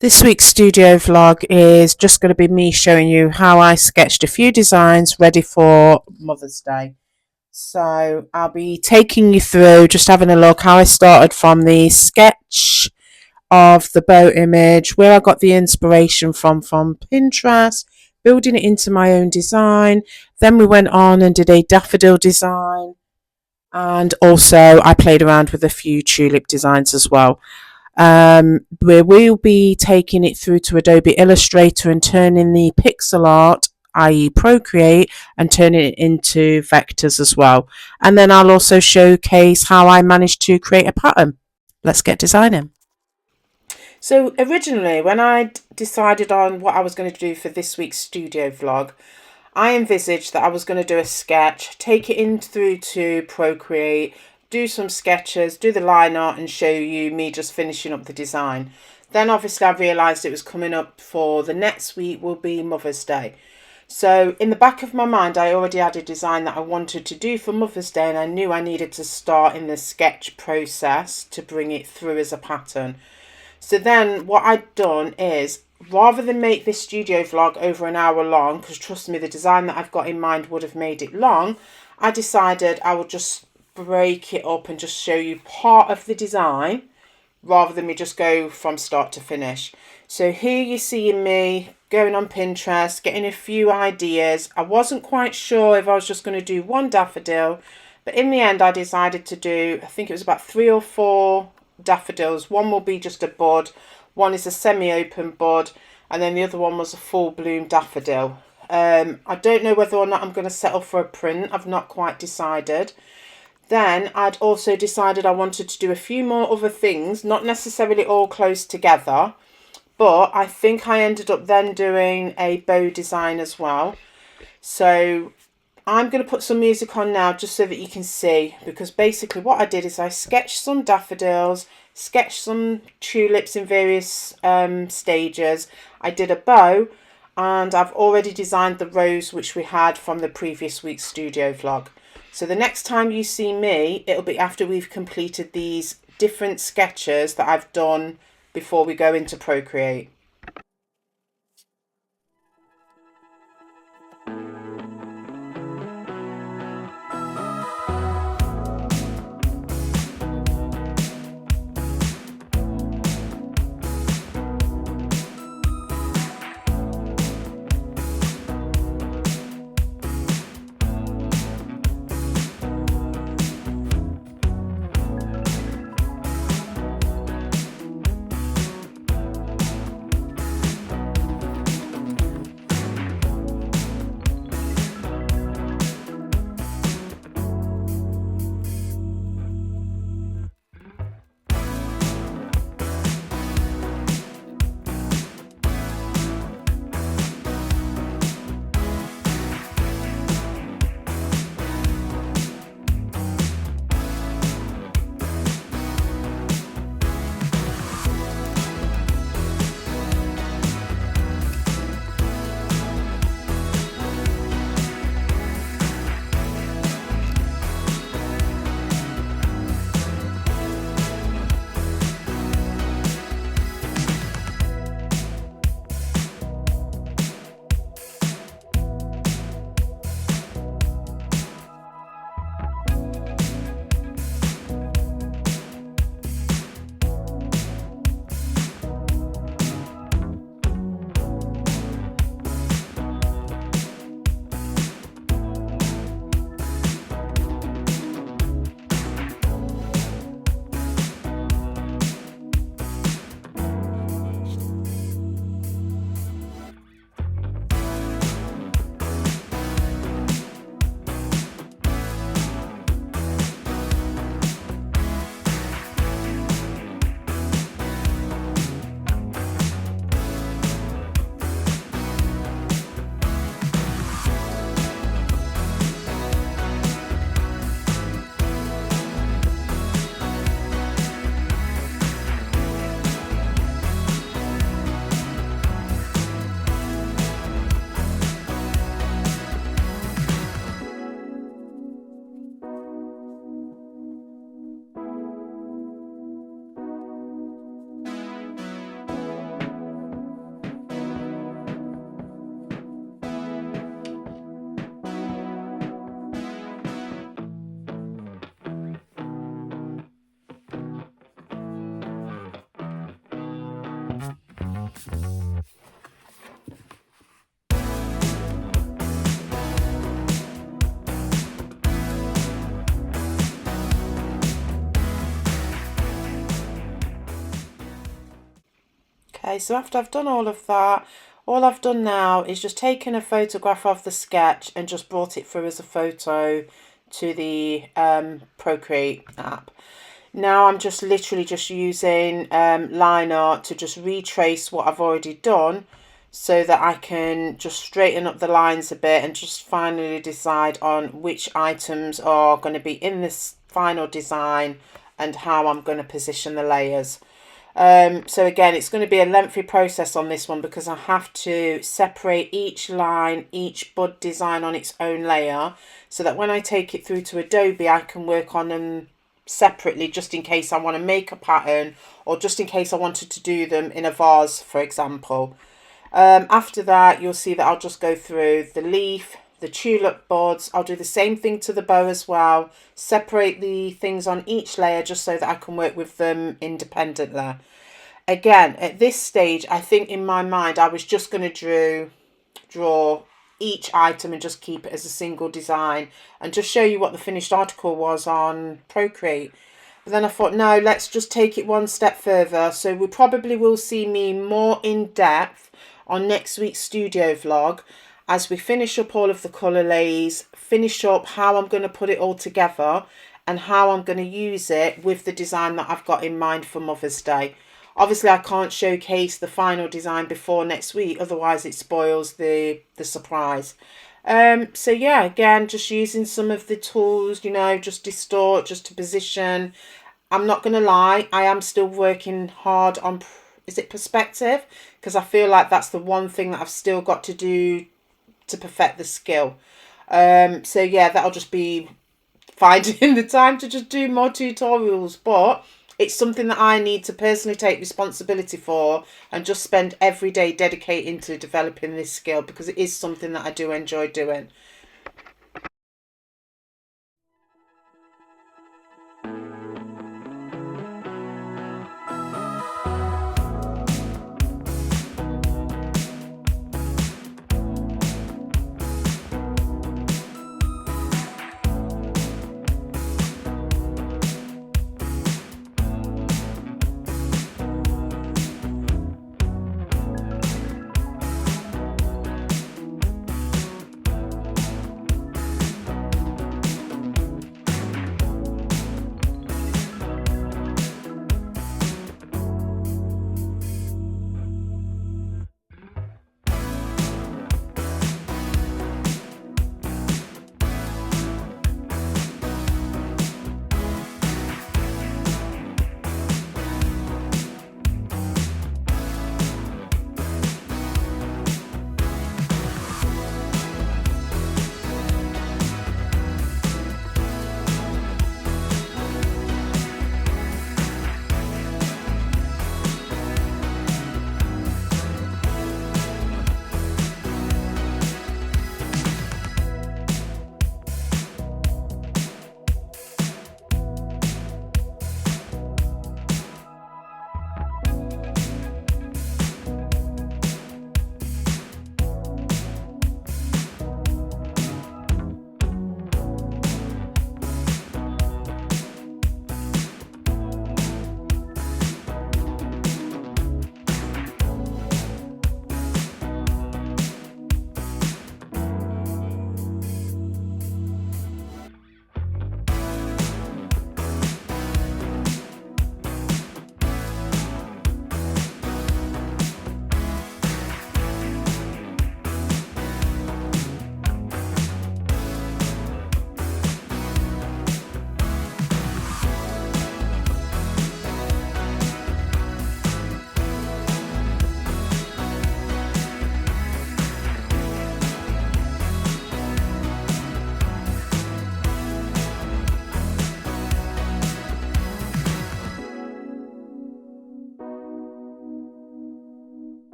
This week's studio vlog is just going to be me showing you how I sketched a few designs ready for Mother's Day. So I'll be taking you through just having a look how I started from the sketch of the bow image, where I got the inspiration from Pinterest, building it into my own design. Then we went on and did a daffodil design, and also I played around with a few tulip designs as well. Where we'll be taking it through to Adobe Illustrator and turning the pixel art, i.e. Procreate, and turning it into vectors as well. And then I'll also showcase how I managed to create a pattern. Let's get designing. So originally, when I decided on what I was going to do for this week's studio vlog, I envisaged that I was going to do a sketch, take it in through to Procreate, do some sketches, do the line art and show you me just finishing up the design. Then obviously I realised it was coming up for the next week will be Mother's Day. So in the back of my mind I already had a design that I wanted to do for Mother's Day, and I knew I needed to start in the sketch process to bring it through as a pattern. So then what I'd done is, rather than make this studio vlog over an hour long, because trust me, the design that I've got in mind would have made it long, I decided I would just break it up and just show you part of the design rather than me just go from start to finish. So here you're seeing me going on Pinterest, getting a few ideas. I wasn't quite sure if I was just going to do one daffodil, but in the end I decided to do, I think it was about 3 or 4 daffodils. One will be just a bud, one is a semi-open bud, and then the other one was a full bloom daffodil. I don't know whether or not I'm going to settle for a print. I've not quite decided. Then I'd also decided I wanted to do a few more other things, not necessarily all close together, but I think I ended up then doing a bow design as well. So I'm going to put some music on now just so that you can see, because basically what I did is I sketched some daffodils, sketched some tulips in various stages. I did a bow, and I've already designed the rose which we had from the previous week's studio vlog. So the next time you see me, it'll be after we've completed these different sketches that I've done before we go into Procreate. Okay, so after I've done all of that, all I've done now is just taken a photograph of the sketch and just brought it through as a photo to the Procreate app. Now I'm just literally just using line art to just retrace what I've already done so that I can just straighten up the lines a bit and just finally decide on which items are going to be in this final design and how I'm going to position the layers. So again, it's going to be a lengthy process on this one because I have to separate each line, each bud design on its own layer so that when I take it through to Adobe, I can work on them separately just in case I want to make a pattern or just in case I wanted to do them in a vase, for example. After that, you'll see that I'll just go through the leaf, the tulip buds. I'll do the same thing to the bow as well. Separate the things on each layer just so that I can work with them independently. Again, at this stage, I think in my mind, I was just going to draw each item and just keep it as a single design and just show you what the finished article was on Procreate. But then I thought, no, let's just take it one step further. So we probably will see me more in depth on next week's studio vlog as we finish up all of the colour lays, finish up how I'm going to put it all together and how I'm going to use it with the design that I've got in mind for Mother's Day. Obviously, I can't showcase the final design before next week, otherwise it spoils the surprise. So yeah, again, just using some of the tools, you know, just distort, just to position. I'm not going to lie, I am still working hard on, is it perspective? Because I feel like that's the one thing that I've still got to do to perfect the skill. So yeah, that'll just be finding the time to just do more tutorials, but it's something that I need to personally take responsibility for and just spend every day dedicating to developing this skill because it is something that I do enjoy doing.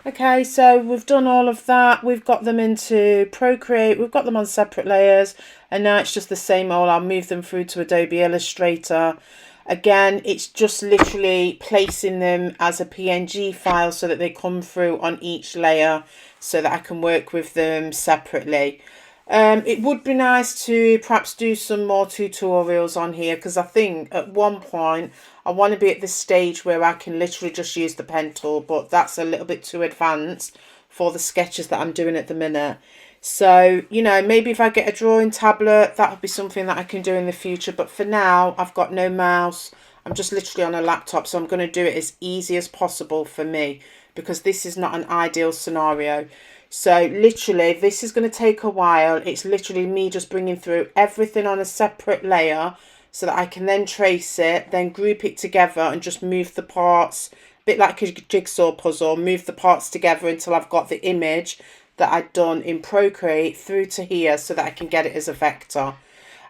Okay, so we've done all of that. We've got them into Procreate. We've got them on separate layers. And now it's just the same old. I'll move them through to Adobe Illustrator. Again, it's just literally placing them as a PNG file so that they come through on each layer so that I can work with them separately. It would be nice to perhaps do some more tutorials on here, because I think at one point I want to be at this stage where I can literally just use the pen tool, but that's a little bit too advanced for the sketches that I'm doing at the minute. So, you know, maybe if I get a drawing tablet, that would be something that I can do in the future. But for now, I've got no mouse. I'm just literally on a laptop, so I'm going to do it as easy as possible for me, because this is not an ideal scenario. So literally, this is going to take a while. It's literally me just bringing through everything on a separate layer so that I can then trace it, then group it together and just move the parts, a bit like a jigsaw puzzle, move the parts together until I've got the image that I'd done in Procreate through to here so that I can get it as a vector.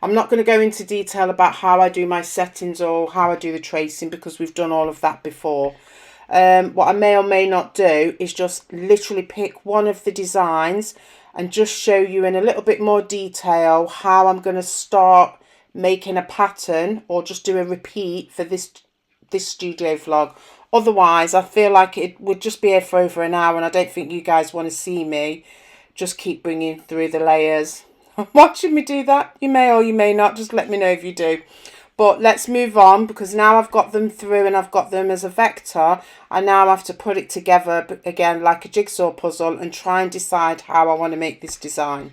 I'm not going to go into detail about how I do my settings or how I do the tracing, because we've done all of that before. What I may or may not do is just literally pick one of the designs and just show you in a little bit more detail how I'm going to start making a pattern, or just do a repeat for this studio vlog. Otherwise, I feel like it would just be here for over an hour, and I don't think you guys want to see me just keep bringing through the layers. Watching me do that, you may or you may not, just let me know if you do. But let's move on, because now I've got them through and I've got them as a vector. I now have to put it together again like a jigsaw puzzle and try and decide how I want to make this design.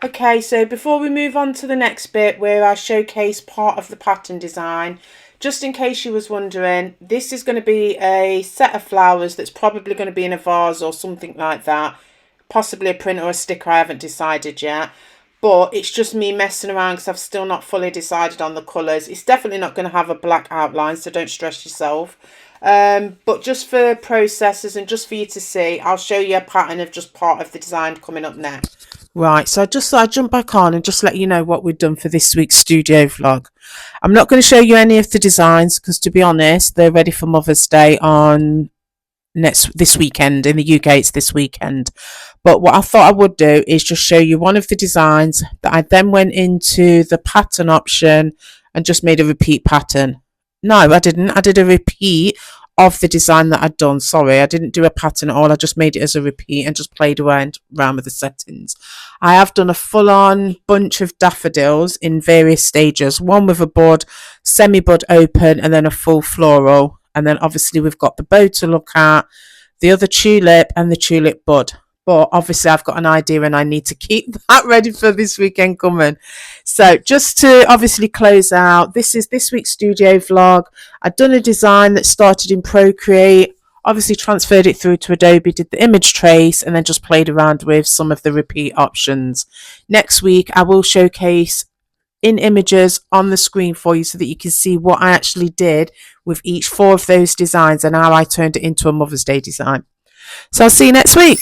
Okay, so before we move on to the next bit where I showcase part of the pattern design, just in case you was wondering, this is going to be a set of flowers that's probably going to be in a vase or something like that. Possibly a print or a sticker, I haven't decided yet. But it's just me messing around because I've still not fully decided on the colours. It's definitely not going to have a black outline, so don't stress yourself. But just for processes and just for you to see, I'll show you a pattern of just part of the design coming up next. Right, so I just thought I'd jump back on and just let you know what we've done for this week's studio vlog. I'm not going to show you any of the designs because, to be honest, they're ready for Mother's Day on this weekend. In the UK, it's this weekend. But what I thought I would do is just show you one of the designs that I then went into the pattern option and just made a repeat pattern. No, I didn't. I did a repeat of the design that I'd done. Sorry, I didn't do a pattern at all. I just made it as a repeat and just played around with the settings. I have done a full-on bunch of daffodils in various stages. One with a bud, semi-bud open, and then a full floral. And then obviously we've got the bow to look at, the other tulip and the tulip bud. But obviously I've got an idea and I need to keep that ready for this weekend coming. So just to obviously close out, this is this week's studio vlog. I've done a design that started in Procreate, obviously transferred it through to Adobe, did the image trace, and then just played around with some of the repeat options. Next week I will showcase in images on the screen for you so that you can see what I actually did with each 4 of those designs and how I turned it into a Mother's Day design. So I'll see you next week.